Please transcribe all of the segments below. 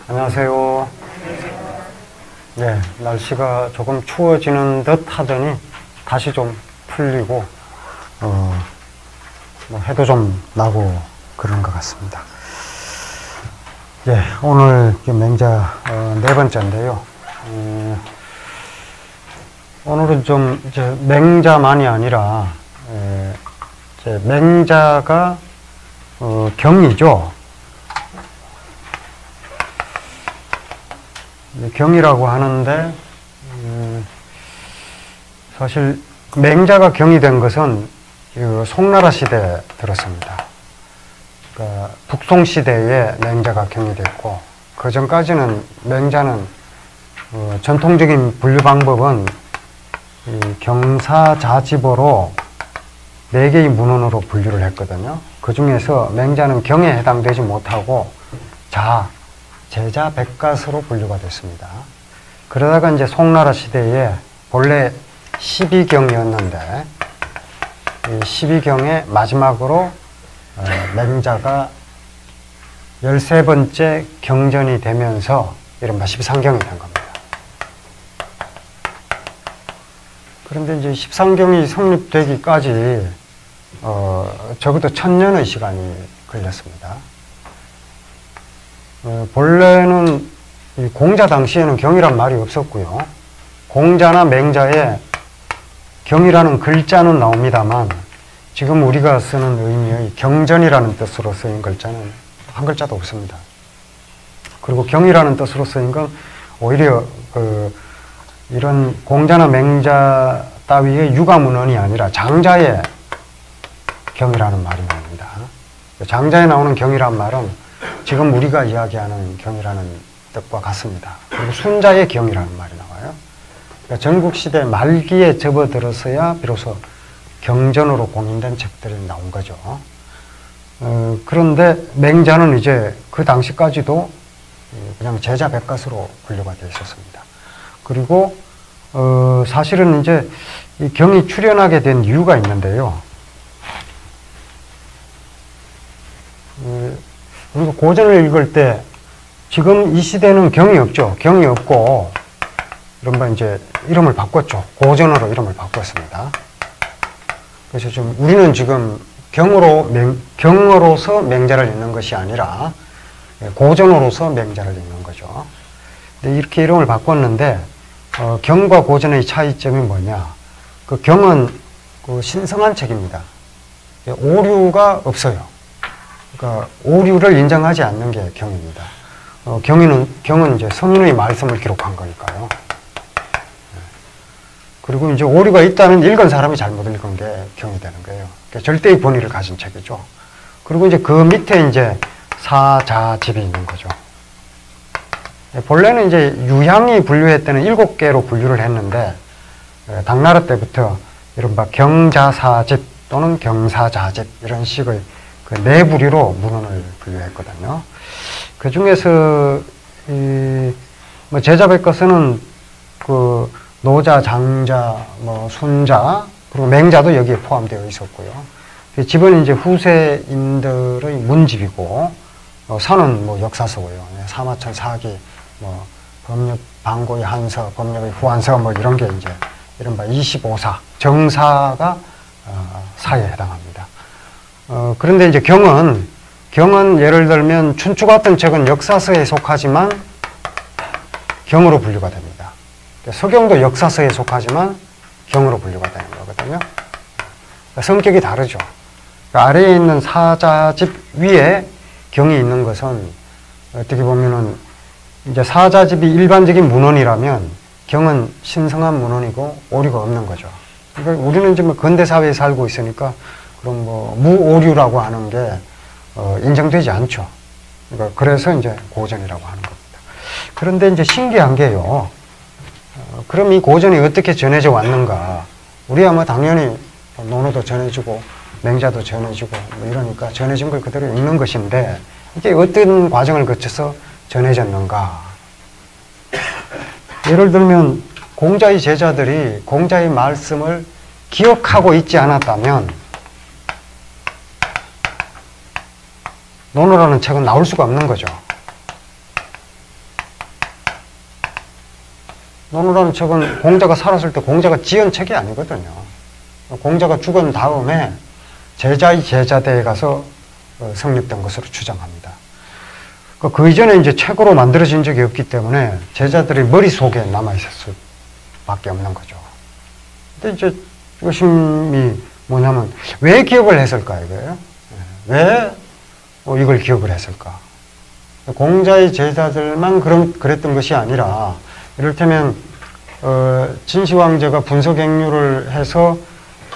안녕하세요. 네, 날씨가 조금 추워지는 듯 하더니 다시 좀 풀리고 뭐 해도 좀 나고 그런 것 같습니다. 예, 오늘 맹자 네 번째인데요. 오늘은 좀 이제 맹자만이 아니라 이제 맹자가 경이죠. 경이라고 하는데 사실 맹자가 경이 된 것은 송나라 시대에 들었습니다. 그러니까 북송 시대에 맹자가 경이 됐고, 그 전까지는 맹자는 전통적인 분류 방법은 경사자집어로 4개의 문헌으로 분류를 했거든요. 그 중에서 맹자는 경에 해당되지 못하고 제자 백가서로 분류가 됐습니다. 그러다가 이제 송나라 시대에 본래 12경이었는데 이 12경의 마지막으로 맹자가 13번째 경전이 되면서 이른바 13경이 된 겁니다. 그런데 이제 13경이 성립되기까지 적어도 1000년의 시간이 걸렸습니다. 본래는 이 공자 당시에는 경이란 말이 없었고요. 공자나 맹자에 경이라는 글자는 나옵니다만 지금 우리가 쓰는 의미의 경전이라는 뜻으로 쓰인 글자는 한 글자도 없습니다. 그리고 경이라는 뜻으로 쓰인 건 오히려 이런 공자나 맹자 따위의 유가문헌이 아니라 장자의 경이라는 말이 나옵니다. 장자에 나오는 경이란 말은 지금 우리가 이야기하는 경이라는 뜻과 같습니다. 그리고 순자의 경이라는 말이 나와요. 그러니까 전국시대 말기에 접어들어서야 비로소 경전으로 공인된 책들이 나온 거죠. 그런데 맹자는 이제 그 당시까지도 그냥 제자 백가서로 분류가 되어 있었습니다. 그리고 사실은 이제 이 경이 출현하게 된 이유가 있는데요. 우리가 고전을 읽을 때 지금 이 시대는 경이 없죠. 경이 없고 이른바 이제 이름을 바꿨죠. 고전으로 이름을 바꿨습니다. 그래서 좀 우리는 지금 경어로서 맹자를 읽는 것이 아니라 고전으로서 맹자를 읽는 거죠. 근데 이렇게 이름을 바꿨는데 경과 고전의 차이점이 뭐냐? 그 경은 그 신성한 책입니다. 오류가 없어요. 그러니까 오류를 인정하지 않는 게 경입니다. 경은 이제 성인의 말씀을 기록한 거니까요. 그리고 이제 오류가 있다면 읽은 사람이 잘못 읽은 게 경이 되는 거예요. 그러니까 절대의 권위를 가진 책이죠. 그리고 이제 그 밑에 이제 사자집이 있는 거죠. 본래는 이제 유향이 분류할 때는 7개로 분류를 했는데 당나라 때부터 이른바 경자사집 또는 경사자집 이런 식의 그 네 부류로 문헌을 분류했거든요. 그 중에서 뭐 제자 백가서는 그 노자, 장자, 뭐 순자 그리고 맹자도 여기에 포함되어 있었고요. 집은 이제 후세인들의 문집이고 서는 뭐 역사서고요. 사마천 사기, 뭐 법력 방고의 한서, 법력의 후한서 뭐 이런 게 이제 이른바 25사 정사가 사에 해당합니다. 그런데 이제 경은 예를 들면 춘추 같은 책은 역사서에 속하지만 경으로 분류가 됩니다. 서경도 역사서에 속하지만 경으로 분류가 되는 거거든요. 성격이 다르죠. 아래에 있는 사자집 위에 경이 있는 것은 어떻게 보면은 이제 사자집이 일반적인 문헌이라면 경은 신성한 문헌이고 오류가 없는 거죠. 그러니까 우리는 지금 근대 사회에 살고 있으니까 그럼 뭐 무오류라고 하는 게 인정되지 않죠. 그러니까 그래서 이제 고전이라고 하는 겁니다. 그런데 이제 신기한 게요. 그럼 이 고전이 어떻게 전해져 왔는가? 우리야 뭐 당연히 논어도 전해지고 맹자도 전해지고 뭐 이러니까 전해진 걸 그대로 읽는 것인데 이게 어떤 과정을 거쳐서 전해졌는가? 예를 들면 공자의 제자들이 공자의 말씀을 기억하고 있지 않았다면 논어라는 책은 나올 수가 없는 거죠. 논어라는 책은 공자가 살았을 때 공자가 지은 책이 아니거든요. 공자가 죽은 다음에 제자의 제자대에 가서 성립된 것으로 주장합니다. 그 이전에 이제 책으로 만들어진 적이 없기 때문에 제자들의 머릿속에 남아있었을 밖에 없는 거죠. 근데 이제 의심이 뭐냐면, 왜 기억을 했을까, 이거예요? 왜 이걸 기억을 했을까? 공자의 제자들만 그랬던 것이 아니라, 이를테면, 진시황제가 분서갱유를 해서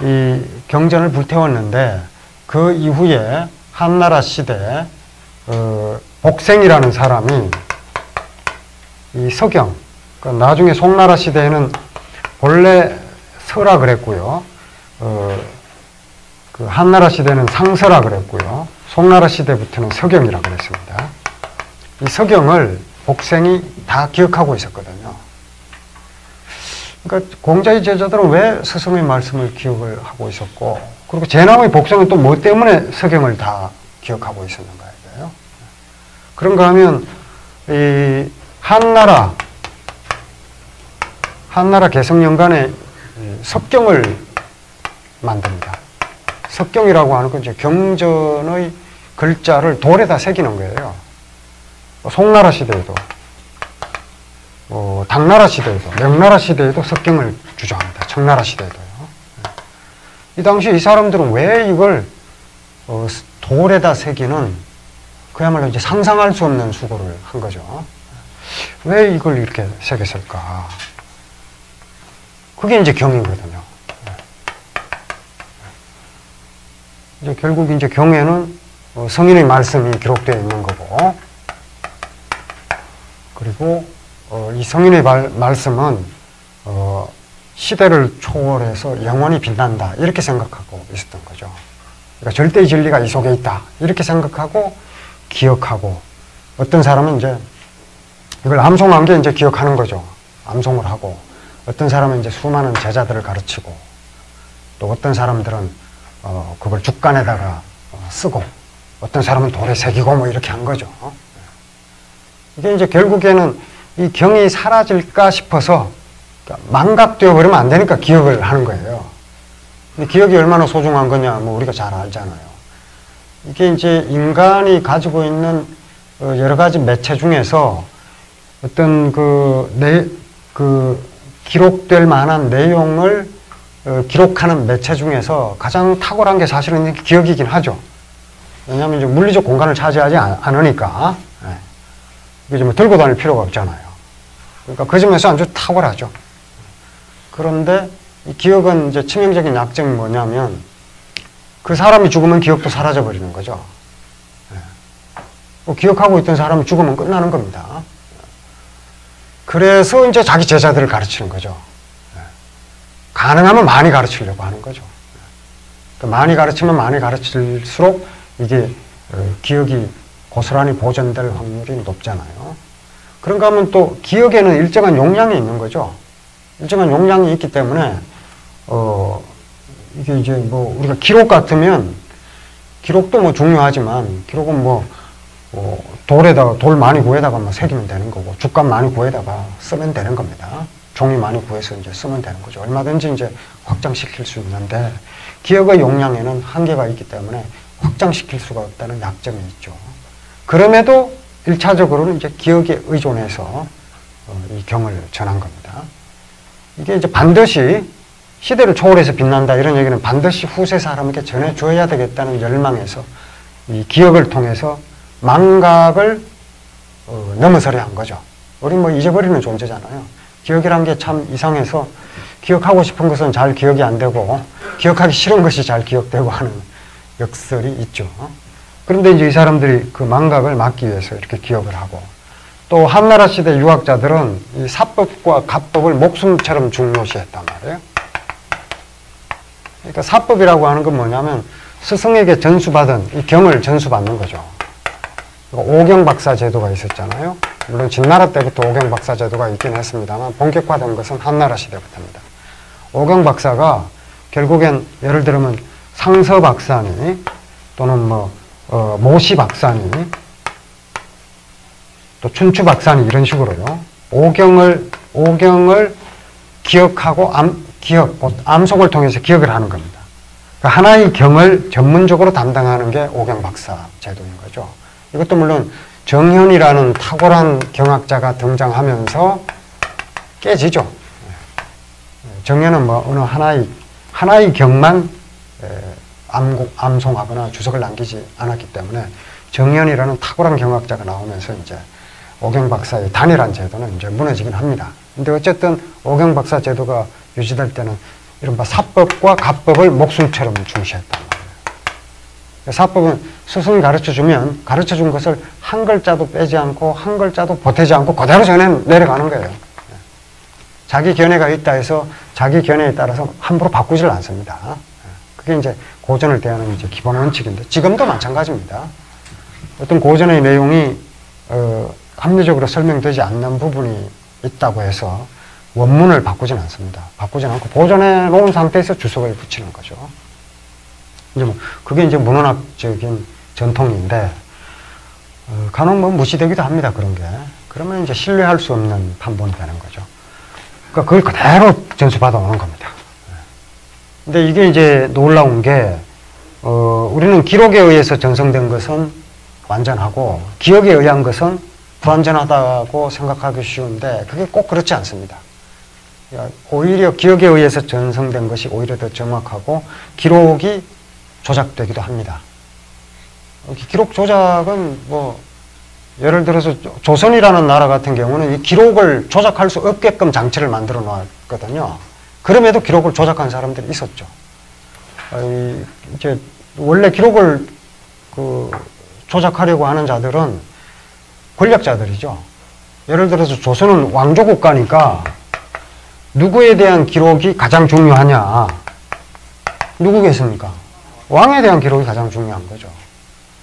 이 경전을 불태웠는데, 그 이후에 한나라 시대, 복생이라는 사람이 이 서경, 그러니까 나중에 송나라 시대에는 본래 서라 그랬고요. 그 한나라 시대는 상서라 그랬고요. 송나라 시대부터는 서경이라 그랬습니다. 이 서경을 복생이 다 기억하고 있었거든요. 그러니까 공자의 제자들은 왜 스승의 말씀을 기억을 하고 있었고, 그리고 제남의 복생은 또 뭐 때문에 서경을 다 기억하고 있었는가 이거예요. 그런가 하면 이 한나라 개성연간에 석경을 만듭니다. 석경이라고 하는 건 이제 경전의 글자를 돌에다 새기는 거예요. 송나라 시대에도, 당나라 시대에도, 명나라 시대에도 석경을 주장합니다. 청나라 시대에도요. 이 당시 이 사람들은 왜 이걸 돌에다 새기는, 그야말로 이제 상상할 수 없는 수고를 한 거죠. 왜 이걸 이렇게 새겼을까? 그게 이제 경이거든요. 이제 결국 이제 경에는 성인의 말씀이 기록되어 있는 거고, 그리고 이 성인의 말씀은 시대를 초월해서 영원히 빛난다 이렇게 생각하고 있었던 거죠. 그러니까 절대의 진리가 이 속에 있다 이렇게 생각하고 기억하고, 어떤 사람은 이제 이걸 암송한 게 이제 기억하는 거죠. 암송을 하고, 어떤 사람은 이제 수많은 제자들을 가르치고, 또 어떤 사람들은 그걸 죽간에다가 쓰고, 어떤 사람은 돌에 새기고 뭐 이렇게 한 거죠. 이게 이제 결국에는 이 경이 사라질까 싶어서, 그러니까 망각되어 버리면 안 되니까 기억을 하는 거예요. 근데 기억이 얼마나 소중한 거냐, 뭐 우리가 잘 알잖아요. 이게 이제 인간이 가지고 있는 여러 가지 매체 중에서 어떤 기록될 만한 내용을 기록하는 매체 중에서 가장 탁월한 게 사실은 기억이긴 하죠. 왜냐하면 이제 물리적 공간을 차지하지 않으니까. 이게 뭐 들고 다닐 필요가 없잖아요. 그러니까 그 점에서 아주 탁월하죠. 그런데 이 기억은 이제 치명적인 약점이 뭐냐면, 그 사람이 죽으면 기억도 사라져 버리는 거죠. 기억하고 있던 사람이 죽으면 끝나는 겁니다. 그래서 이제 자기 제자들을 가르치는 거죠. 가능하면 많이 가르치려고 하는 거죠. 그러니까 많이 가르치면 많이 가르칠수록 이게 기억이 고스란히 보존될 확률이 높잖아요. 그런가 하면 또 기억에는 일정한 용량이 있는 거죠. 일정한 용량이 있기 때문에 이게 이제 뭐 우리가 기록 같으면, 기록도 뭐 중요하지만 기록은 돌 많이 구해다가 뭐 새기면 되는 거고, 죽감 많이 구해다가 쓰면 되는 겁니다. 종이 많이 구해서 이제 쓰면 되는 거죠. 얼마든지 이제 확장시킬 수 있는데, 기억의 용량에는 한계가 있기 때문에 확장시킬 수가 없다는 약점이 있죠. 그럼에도 1차적으로는 이제 기억에 의존해서 이 경을 전한 겁니다. 이게 이제 반드시 시대를 초월해서 빛난다 이런 얘기는 반드시 후세 사람에게 전해줘야 되겠다는 열망에서 이 기억을 통해서 망각을 넘어서려 한 거죠. 우리 뭐 잊어버리는 존재잖아요. 기억이란 게 참 이상해서, 기억하고 싶은 것은 잘 기억이 안 되고 기억하기 싫은 것이 잘 기억되고 하는 역설이 있죠. 그런데 이제 이 사람들이 그 망각을 막기 위해서 이렇게 기억을 하고, 또 한나라 시대 유학자들은 이 사법과 가법을 목숨처럼 중요시했단 말이에요. 그러니까 사법이라고 하는 건 뭐냐면 스승에게 전수받은 이 경을 전수받는 거죠. 오경박사 제도가 있었잖아요. 물론 진나라 때부터 오경박사 제도가 있긴 했습니다만 본격화된 것은 한나라 시대부터입니다. 오경박사가 결국엔 예를 들면 상서박사니 또는 모시박사니 또 춘추박사니 이런 식으로요, 오경을 오경을 기억하고 암송을 통해서 기억을 하는 겁니다. 그러니까 하나의 경을 전문적으로 담당하는 게 오경 박사 제도인 거죠. 이것도 물론 정현이라는 탁월한 경학자가 등장하면서 깨지죠. 정현은 뭐 어느 하나의 경만 암송하거나 주석을 남기지 않았기 때문에 정현이라는 탁월한 경학자가 나오면서 이제 오경 박사의 단일한 제도는 이제 무너지긴 합니다. 근데 어쨌든 오경 박사 제도가 유지될 때는 이른바 사법과 가법을 목숨처럼 중시했단 말이에요. 사법은 스승이 가르쳐 준 것을 한 글자도 빼지 않고 한 글자도 보태지 않고 그대로 전해 내려가는 거예요. 자기 견해가 있다 해서 자기 견해에 따라서 함부로 바꾸질 않습니다. 그게 이제 고전을 대하는 이제 기본 원칙인데 지금도 마찬가지입니다. 어떤 고전의 내용이 합리적으로 설명되지 않는 부분이 있다고 해서 원문을 바꾸진 않습니다. 바꾸진 않고 보존해 놓은 상태에서 주석을 붙이는 거죠. 이제 뭐 그게 이제 문헌학적인 전통인데 간혹 뭐 무시되기도 합니다. 그런 게. 그러면 이제 신뢰할 수 없는 판본이 되는 거죠. 그러니까 그걸 그대로 전수받아 오는 겁니다. 근데 이게 이제 놀라운 게 우리는 기록에 의해서 전성된 것은 완전하고 기억에 의한 것은 불완전하다고 생각하기 쉬운데 그게 꼭 그렇지 않습니다. 오히려 기억에 의해서 전성된 것이 오히려 더 정확하고 기록이 조작되기도 합니다. 기록 조작은 뭐 예를 들어서 조선이라는 나라 같은 경우는 이 기록을 조작할 수 없게끔 장치를 만들어 놨거든요. 그럼에도 기록을 조작한 사람들이 있었죠. 이제 원래 기록을 조작하려고 하는 자들은 권력자들이죠. 예를 들어서 조선은 왕조 국가니까 누구에 대한 기록이 가장 중요하냐? 누구겠습니까? 왕에 대한 기록이 가장 중요한 거죠.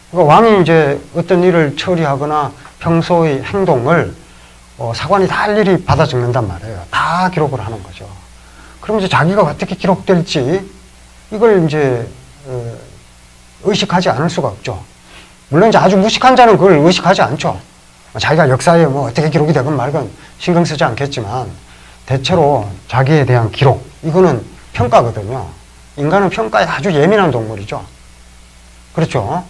그러니까 왕이 이제 어떤 일을 처리하거나 평소의 행동을 사관이 다 일일이 받아 적는단 말이에요. 다 기록을 하는 거죠. 그럼 이제 자기가 어떻게 기록될지 이걸 이제 의식하지 않을 수가 없죠. 물론 이제 아주 무식한 자는 그걸 의식하지 않죠. 자기가 역사에 뭐 어떻게 기록이 되건 말건 신경 쓰지 않겠지만 대체로 자기에 대한 기록 이거는 평가거든요. 인간은 평가에 아주 예민한 동물이죠. 그렇죠.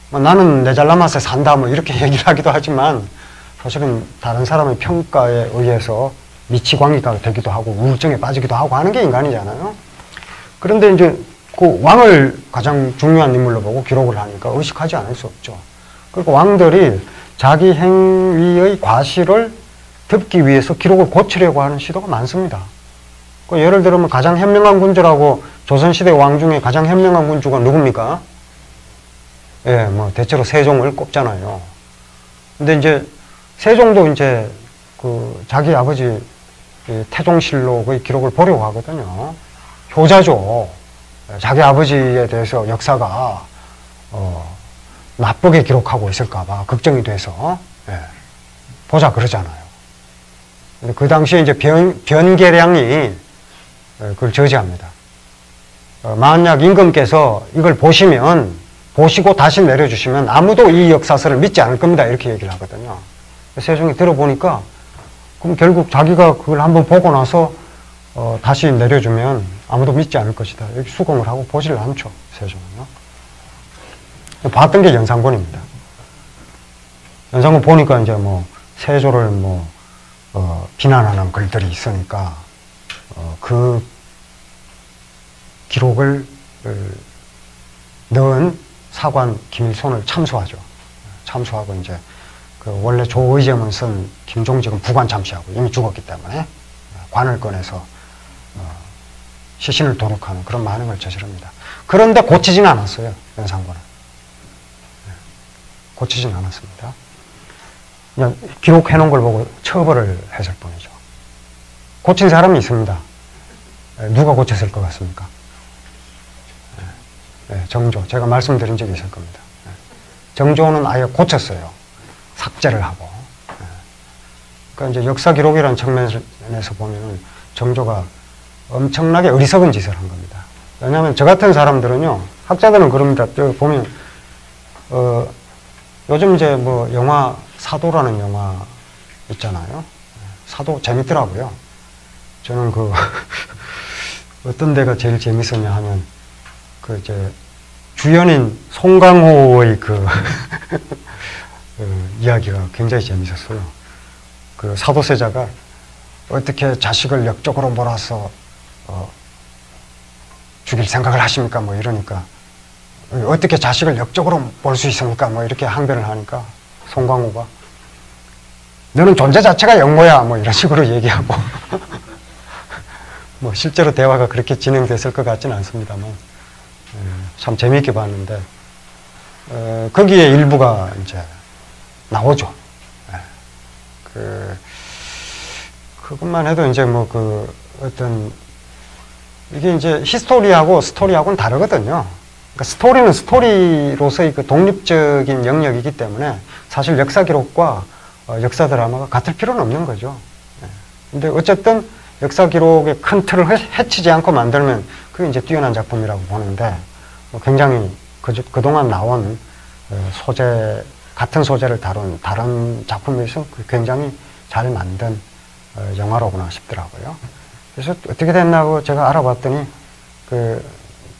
뭐 나는 내 잘난 맛에 산다 뭐 이렇게 얘기를 하기도 하지만 사실은 다른 사람의 평가에 의해서 미치광이가 되기도 하고 우울증에 빠지기도 하고 하는 게 인간이잖아요. 그런데 이제 그 왕을 가장 중요한 인물로 보고 기록을 하니까 의식하지 않을 수 없죠. 그리고 왕들이 자기 행위의 과실을 덮기 위해서 기록을 고치려고 하는 시도가 많습니다. 예를 들면 가장 현명한 군주라고 조선시대 왕 중에 가장 현명한 군주가 누굽니까? 예, 뭐 대체로 세종을 꼽잖아요. 근데 이제 세종도 이제 자기 아버지 태종실록의 기록을 보려고 하거든요. 효자죠. 자기 아버지에 대해서 역사가 나쁘게 기록하고 있을까봐 걱정이 돼서 보자 그러잖아요. 근데 그 당시에 이제 변계량이 그걸 저지합니다. 만약 임금께서 이걸 보시고 다시 내려주시면 아무도 이 역사서를 믿지 않을 겁니다. 이렇게 얘기를 하거든요. 세종이 들어보니까 그럼 결국 자기가 그걸 한번 보고 나서 다시 내려주면 아무도 믿지 않을 것이다. 이렇게 수긍을 하고 보지를 않죠. 세종은요. 봤던 게 연산본입니다. 연산본 보니까 이제 뭐 세조를 비난하는 글들이 있으니까 그 기록을 넣은 사관 김일손을 참수하죠. 참수하고 이제 원래 조의점을 쓴 김종직은 부관 참시하고 이미 죽었기 때문에 관을 꺼내서 시신을 도륙하는 그런 만행을 저지릅니다. 그런데 고치진 않았어요. 연산본은. 고치진 않았습니다. 그냥 기록해놓은 걸 보고 처벌을 했을 뿐이죠. 고친 사람이 있습니다. 누가 고쳤을 것 같습니까? 정조. 제가 말씀드린 적이 있을 겁니다. 정조는 아예 고쳤어요. 삭제를 하고. 그러니까 이제 역사 기록이라는 측면에서 보면은 정조가 엄청나게 어리석은 짓을 한 겁니다. 왜냐하면 저 같은 사람들은요, 학자들은 그럽니다. 보면 요즘 이제 뭐 영화 사도라는 영화 있잖아요. 사도 재밌더라고요. 저는 그 어떤 데가 제일 재밌었냐 하면 그 이제 주연인 송강호의 그 이야기가 굉장히 재밌었어요. 그 사도세자가 어떻게 자식을 역적으로 몰아서 죽일 생각을 하십니까? 뭐 이러니까 어떻게 자식을 역적으로 볼 수 있습니까? 뭐 이렇게 항변을 하니까 송강호가 너는 존재 자체가 역모야 뭐 이런 식으로 얘기하고 뭐 실제로 대화가 그렇게 진행됐을 것 같지는 않습니다만 참 재미있게 봤는데 거기에 일부가 이제 나오죠. 그것만 해도 이제 뭐 그 어떤 이게 이제 히스토리하고 스토리하고는 다르거든요. 그러니까 스토리는 스토리로서의 그 독립적인 영역이기 때문에 사실 역사 기록과 역사 드라마가 같을 필요는 없는 거죠. 근데 어쨌든 역사 기록의 큰 틀을 해치지 않고 만들면 그게 이제 뛰어난 작품이라고 보는데 굉장히 그동안 나온 소재, 같은 소재를 다룬 다른 작품에서 굉장히 잘 만든 영화로구나 싶더라고요. 그래서 어떻게 됐나고 제가 알아봤더니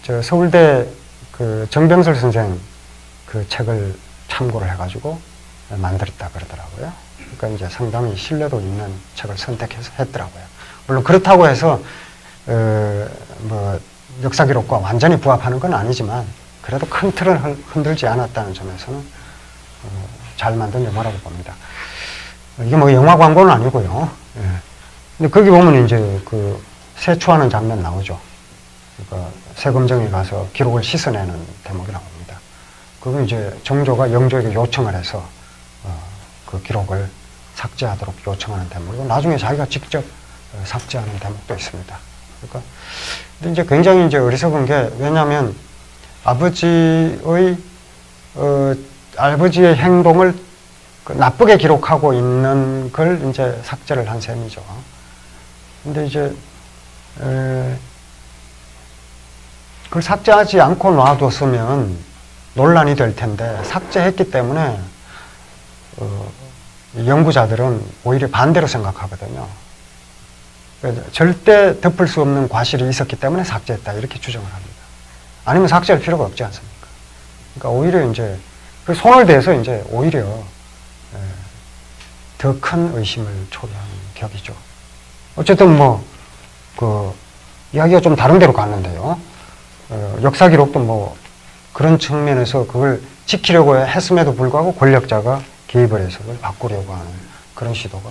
저 서울대 그 정병설 선생 그 책을 참고를 해가지고 만들었다 그러더라고요. 그러니까 이제 상당히 신뢰도 있는 책을 선택해서 했더라고요. 물론 그렇다고 해서 뭐 역사 기록과 완전히 부합하는 건 아니지만 그래도 큰 틀을 흔들지 않았다는 점에서는 잘 만든 영화라고 봅니다. 이게 뭐 영화 광고는 아니고요. 예. 근데 거기 보면 이제 그 세추하는 장면 나오죠. 그러니까 세검정에 가서 기록을 씻어내는 대목이 나옵니다. 그건 이제 정조가 영조에게 요청을 해서 그 기록을 삭제하도록 요청하는 대목이고 나중에 자기가 직접 삭제하는 대목도 있습니다. 그러니까 근데 이제 굉장히 이제 어리석은 게 왜냐하면 아버지의 행동을 나쁘게 기록하고 있는 걸 이제 삭제를 한 셈이죠. 근데 이제 그걸 삭제하지 않고 놔뒀으면 논란이 될 텐데 삭제했기 때문에 연구자들은 오히려 반대로 생각하거든요. 절대 덮을 수 없는 과실이 있었기 때문에 삭제했다 이렇게 주장을 합니다. 아니면 삭제할 필요가 없지 않습니까? 그러니까 오히려 이제 그 손을 대서 이제 오히려 더 큰 의심을 초래하는 격이죠. 어쨌든 뭐 그 이야기가 좀 다른 데로 갔는데요. 역사 기록도 뭐 그런 측면에서 그걸 지키려고 했음에도 불구하고 권력자가 개입을 해서 그걸 바꾸려고 하는 그런 시도가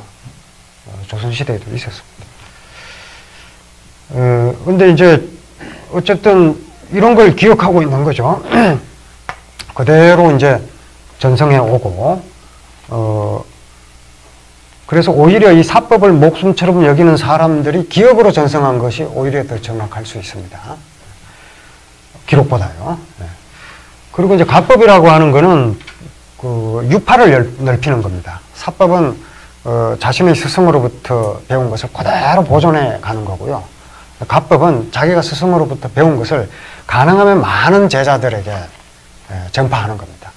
조선시대에도 있었습니다. 근데 이제 어쨌든 이런 걸 기억하고 있는 거죠. 그대로 이제 전성해 오고, 그래서 오히려 이 사법을 목숨처럼 여기는 사람들이 기억으로 전성한 것이 오히려 더 정확할 수 있습니다. 기록보다요. 네. 그리고 이제 가법이라고 하는 거는 그 유파를 넓히는 겁니다. 사법은 자신의 스승으로부터 배운 것을 그대로 보존해 가는 거고요. 가법은 자기가 스승으로부터 배운 것을 가능하면 많은 제자들에게 전파하는 겁니다.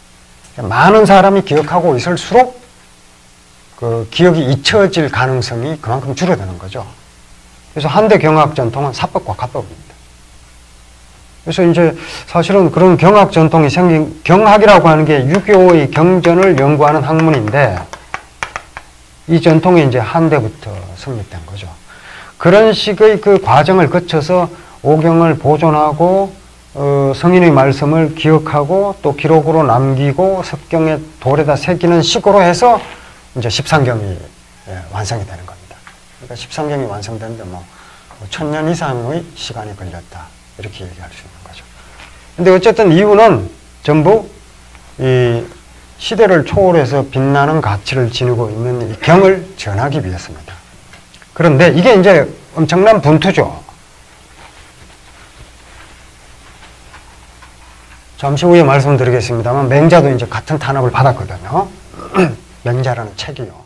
많은 사람이 기억하고 있을수록 그 기억이 잊혀질 가능성이 그만큼 줄어드는 거죠. 그래서 한대 경학 전통은 사법과 가법입니다. 그래서 이제 사실은 그런 경학 전통이 생긴, 경학이라고 하는 게 유교의 경전을 연구하는 학문인데 이 전통이 이제 한대부터 성립된 거죠. 그런 식의 그 과정을 거쳐서 오경을 보존하고 성인의 말씀을 기억하고 또 기록으로 남기고 석경의 돌에다 새기는 식으로 해서 이제 십상경이 완성이 되는 겁니다. 그러니까 십상경이 완성되는데 뭐 1000년 이상의 시간이 걸렸다 이렇게 얘기할 수 있는 거죠. 근데 어쨌든 이유는 전부 이 시대를 초월해서 빛나는 가치를 지니고 있는 이 경을 전하기 위해서입니다. 그런데 이게 이제 엄청난 분투죠. 잠시 후에 말씀드리겠습니다만 맹자도 이제 같은 탄압을 받았거든요. 맹자라는 책이요.